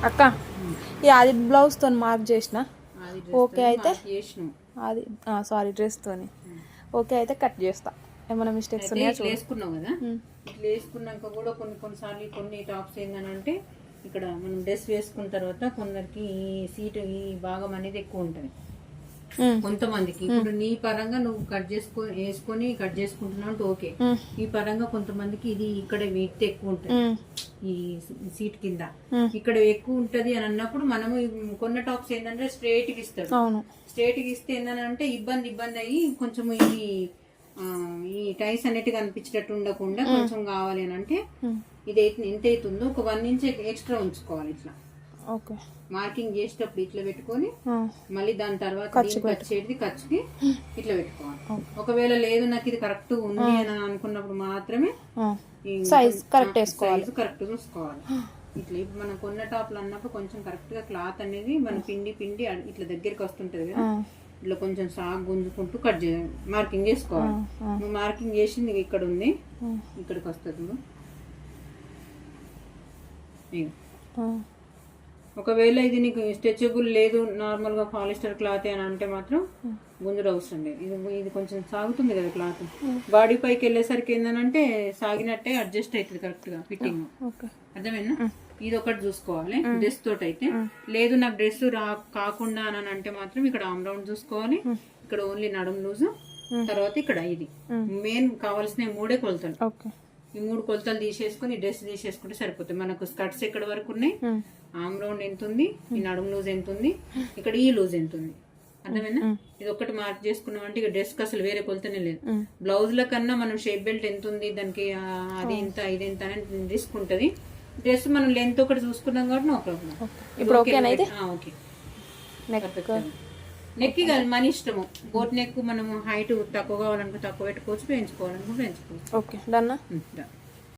అక్క ఈ ఆది బ్లౌజ్తో మార్క్ చేసిన ఓకే అయితే అది సారీ డ్రెస్తోని ఓకే అయితే కట్ చేస్తా. ఏమైనా మిస్టేక్స్ ఉన్నాయా వేసుకున్నావు కదా, ఇట్లా వేసుకున్నాక కూడా కొన్నిసార్లు కొన్ని టాప్స్ ఏంటంటే ఇక్కడ మనం డ్రెస్ వేసుకున్న తర్వాత కొందరికి ఈ సీటు ఈ భాగం అనేది ఎక్కువ ఉంటుంది కొంతమందికి. ఇప్పుడు నీ పరంగా నువ్వు వేసుకొని కట్ చేసుకుంటున్నావు ఓకే, ఈ పరంగా కొంతమందికి ఇది ఇక్కడ వెయిట్ ఎక్కువ ఉంటుంది ఈ సీట్ కింద ఇక్కడ ఎక్కువ ఉంటది అని అన్నప్పుడు మనము కొన్న టాప్స్ ఏంటంటే స్ట్రైట్ కి ఇస్తాడు. స్ట్రైట్ కి ఇస్తే ఏంటంటే ఇబ్బంది అయ్యి కొంచెం ఈ టైస్ అనేటి కనిపించేటట్టు ఉండకుండా కొంచెం కావాలి అని అంటే ఇది ఎంత అవుతుందో ఒక 1 ఇంచ్ ఎక్స్ట్రా ఉంచుకోవాలి. ఇట్లా మార్కింగ్ చేసేటప్పుడు ఇట్లా పెట్టుకొని మళ్ళీ దాని తర్వాత వచ్చేది ఖర్చుకి ఇట్లా పెట్టుకోవాలి. ఒకవేళ లేదు నాకు ఇది కరెక్ట్ ఉంది అని అనుకున్నప్పుడు మాత్రమే సైజ్ కరెక్ట్ చూసుకోవాలి. ఇట్లా ఇప్పుడు మనం కొన్న టాప్లు అన్నప్పుడు కొంచెం కరెక్ట్ గా క్లాత్ అనేది మనం పిండి ఇట్లా దగ్గరికి వస్తుంటది కదా, ఇట్లా కొంచెం సాగు గుంజుకుంటూ కట్ చేయాలి, మార్కింగ్ చేసుకోవాలి. నువ్వు మార్కింగ్ చేసింది ఇక్కడ ఉంది, ఇక్కడికి వస్తుంది. ఒకవేళ ఇది నీకు స్ట్రెచబుల్ లేదు నార్మల్ గా పాలిస్టర్ క్లాత్ అని అంటే మాత్రం గుంజుడు అవసరం లేదు. ఇది కొంచెం సాగుతుంది కదా క్లాత్, బాడీ పైకి వెళ్ళేసరికి ఏంటంటే సాగినట్టే అడ్జస్ట్ అవుతుంది కరెక్ట్ గా ఫిట్టింగ్. అర్థమైందా? ఇది ఒకటి చూసుకోవాలి డ్రెస్ తోటి అయితే. లేదు నాకు డ్రెస్ కాకుండా అని అంటే మాత్రం ఇక్కడ ఆమ్ రౌండ్ చూసుకోవాలి, ఇక్కడ ఓన్లీ నడుము లూజు, తర్వాత ఇక్కడ ఇది మెయిన్ కావాల్సిన 3 కొలతలు. ఈ 3 కొలతలు తీసేసుకుని డ్రెస్ తీసేసుకుంటే సరిపోతుంది. మనకు స్కర్ట్స్ ఎక్కడ వరకు ఉన్నాయి, ఆమ్ రౌండ్ ఎంత ఉంది, ఈ నడుము లూజ్ ఎంత ఉంది, ఇక్కడ ఈ లూజ్ ఎంత ఉంది. అర్థమైనా? ఇది ఒక్కటి మార్క్ చేసుకున్నాం అంటే ఇక డ్రెస్ కి అసలు వేరే కొలతనే లేదు. బ్లౌజ్ల కన్నా మనం షేప్ బెల్ట్ ఎంత ఉంది దానికి, అది ఎంత ఇది ఎంత అని రిస్క్ ఉంటది. డ్రెస్ మనం లెంత్ ఒకటి చూసుకున్నాం కాబట్టి నో ప్రాబ్లం. ఇప్పుడు ఓకే. నెక్ కాదు మన ఇష్టము. బోట్ నెక్ మనము హైట్ తక్కువ కావాలనుకో తక్కువ పెట్టుకోవచ్చు, పెంచుకోవాలనుకో పెంచుకోవచ్చు. Okay done.